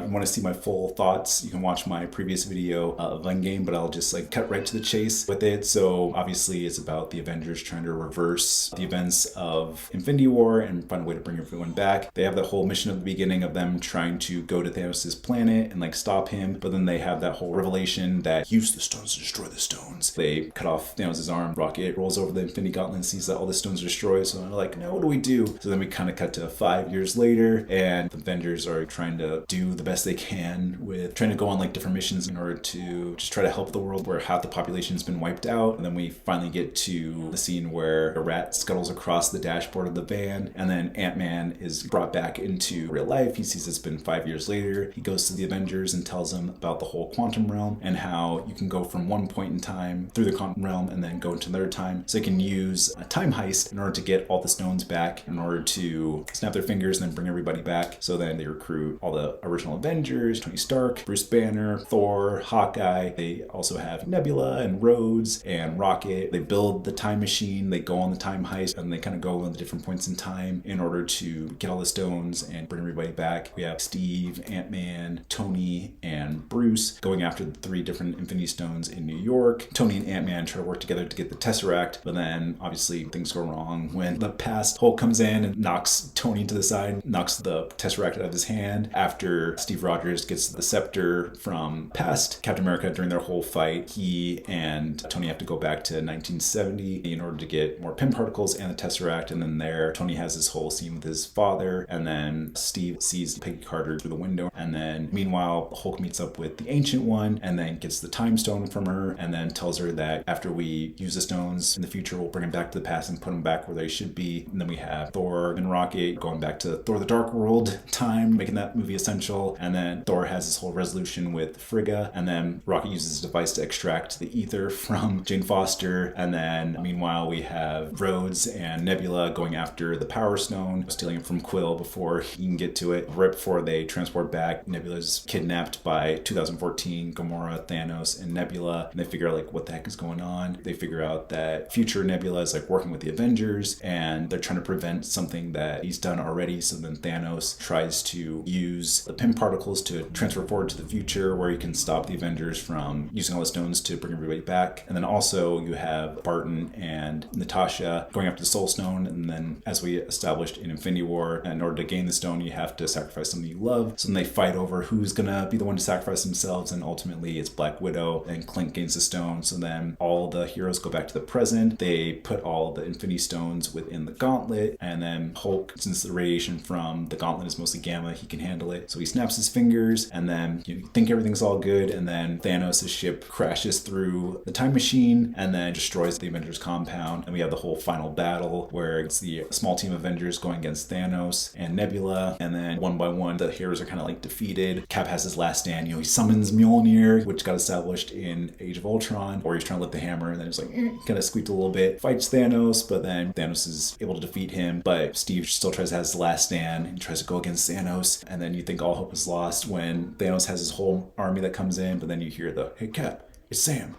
you want to see my full thoughts, you can watch my previous video of Endgame, but I'll just like cut right to the chase with it. So obviously it's about the Avengers trying to reverse the events of Infinity War and find a way to bring everyone back. They have the whole mission at the beginning of them trying to go to Thanos' planet and like stop him, but then they have that whole revelation that use the stones to destroy the stones. They cut off Thanos' arm. Rocket rolls over the Infinity Gauntlet and sees that all the stones are destroyed. So they're like, no, what do we do? So then we kind of cut to 5 years later, and the Avengers are trying to do the best they can with trying to go on like different missions in order to just try to help the world where half the population's been wiped out. And then we finally get to the scene where a rat scuttles across the dashboard of the van, and then Ant-Man is brought back into real life. He sees it's been 5 years later. He goes to the Avengers and tells them about the whole quantum realm and how you can go from one point in time through the quantum realm and then go into another time. So they can use a time heist in order to get all the stones back, in order to snap their fingers and then bring everybody back. So then they recruit all the original Avengers, Tony Stark, Bruce Banner, Thor, Hawkeye. They also have Nebula and Rhodes and Rocket. They build the time machine, they go on the time heist, and they kind of go on the different points in time in order to get all the stones and bring everybody back. We have Steve, Ant-Man, Tony, and Bruce going after the 3 different Infinity Stones in New York. Tony and Ant-Man try to work together to get the Tesseract, but then obviously things go wrong when the past Hulk comes in and knocks Tony to the side, knocks the Tesseract out of his hand after Steve Rogers gets the scepter from past Captain America. During their whole fight, he and Tony have to go back to 1970 in order to get more Pym particles and the Tesseract, and then there Tony has this whole scene with his father, and then Steve sees Peggy Carter through the window, and then meanwhile Hulk meets up with the Ancient One and then gets the time stone from her, and then tells her that after we use the stones in the future, we'll bring them back to the past and put them back where they should be. And then we have Thor and Rocket going back to Thor the Dark World time, making that movie essential. And then Thor has this whole resolution with Frigga, and then Rocket uses a device to extract the ether from Jane Foster. And then meanwhile we have Rhodes and Nebula going after the Power Stone, stealing it from Quill before he can get to it. Right before they transport back, Nebula's kidnapped by 2014 Gamora, Thanos, and Nebula, and they figure out like what the heck is going on. They figure out that future Nebula is like working with the Avengers, and they're trying to prevent something that he's done already. So then Thanos tries to use the Pym particles to transfer forward to the future, where he can stop the Avengers from using all the stones to bring everybody back. And then also you have Barton and Natasha going after the Soul Stone, and then as we established in Infinity War, in order to gain the stone you have to sacrifice somebody you love. So then they fight over who's gonna be the one to sacrifice themselves, and ultimately it's Black Widow, and Clint gains the stone. So then all the heroes go back to the present. They put all the Infinity Stones within the gauntlet, and then Hulk, since the radiation from the gauntlet is mostly gamma, he can handle it. So he snaps his fingers, and then you think everything's all good, and then Thanos' ship crashes through the time machine and then destroys the Avengers compound. And we have the whole final battle where it's the small team Avengers going against Thanos and Nebula, and then one by one the heroes are kind of like defeated. Cap has his last stand. He summons Mjolnir, which got established in Age of Ultron, or he's trying to lift the hammer, and then he's like kind of squeaked a little bit, fights Thanos, but then Thanos is able to defeat him, but Steve still tries to have his last stand and tries to go against Thanos. And then you think all hope is lost when Thanos has his whole army that comes in, but then you hear the, "Hey Cap, it's Sam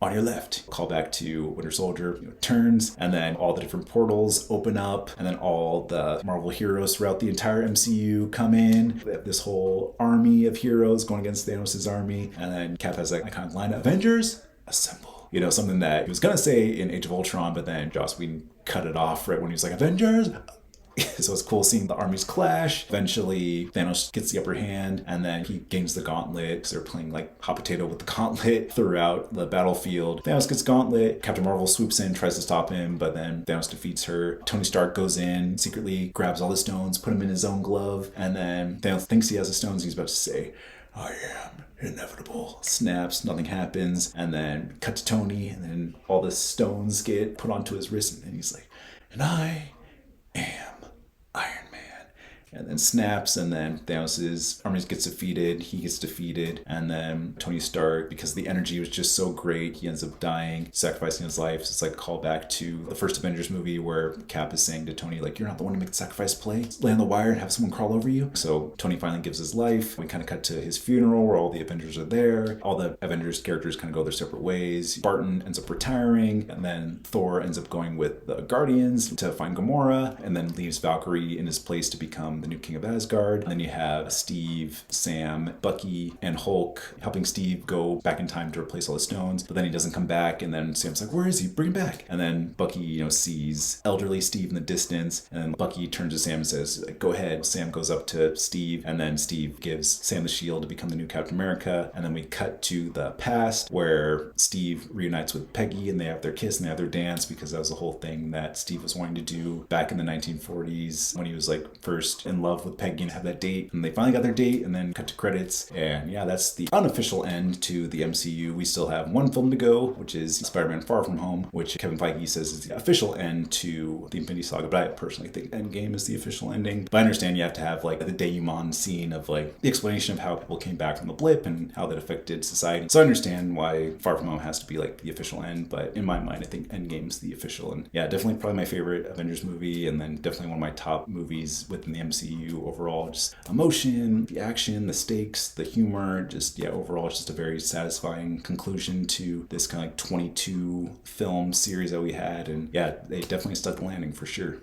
on your left." Call back to Winter Soldier, turns, and then all the different portals open up, and then all the Marvel heroes throughout the entire MCU come in. They have this whole army of heroes going against Thanos' army, and then Cap has that iconic line, "Avengers, assemble." You know, something that he was gonna say in Age of Ultron, but then Joss Whedon cut it off right when he was like, "Avengers." So it's cool seeing the armies clash. Eventually, Thanos gets the upper hand, and then he gains the gauntlet, because they're playing like hot potato with the gauntlet throughout the battlefield. Thanos gets gauntlet. Captain Marvel swoops in, tries to stop him, but then Thanos defeats her. Tony Stark goes in, secretly grabs all the stones, put them in his own glove, and then Thanos thinks he has the stones. He's about to say, "I am inevitable." Snaps, nothing happens, and then cut to Tony, and then all the stones get put onto his wrist, and then he's like, "And I am Iron Man." And then snaps, and then Thanos' army gets defeated, he gets defeated, and then Tony Stark, because the energy was just so great, he ends up dying, sacrificing his life. So it's like a callback to the first Avengers movie where Cap is saying to Tony, like, "You're not the one to make the sacrifice play. Lay on the wire and have someone crawl over you." So Tony finally gives his life. We kind of cut to his funeral where all the Avengers are there. All the Avengers characters kind of go their separate ways. Barton ends up retiring, and then Thor ends up going with the Guardians to find Gamora, and then leaves Valkyrie in his place to become the new king of Asgard. And then you have Steve, Sam, Bucky, and Hulk helping Steve go back in time to replace all the stones, but then he doesn't come back, and then Sam's like, where is he? Bring him back. And then Bucky, sees elderly Steve in the distance, and then Bucky turns to Sam and says, go ahead. Sam goes up to Steve, and then Steve gives Sam the shield to become the new Captain America. And then we cut to the past where Steve reunites with Peggy, and they have their kiss and they have their dance, because that was the whole thing that Steve was wanting to do back in the 1940s when he was like first in love with Peggy and have that date. And they finally got their date, and then cut to credits. And yeah, that's the unofficial end to the MCU. We still have one film to go, which is Spider-Man Far From Home, which Kevin Feige says is the official end to the Infinity Saga, but I personally think Endgame is the official ending. But I understand you have to have like the denouement scene of like the explanation of how people came back from the blip and how that affected society. So I understand why Far From Home has to be like the official end, but in my mind, I think Endgame's the official. And yeah, definitely probably my favorite Avengers movie, and then definitely one of my top movies within the MCU overall. Just emotion, the action, the stakes, the humor, just yeah, overall it's just a very satisfying conclusion to this kind of like 22 film series that we had. And yeah, they definitely stuck the landing for sure.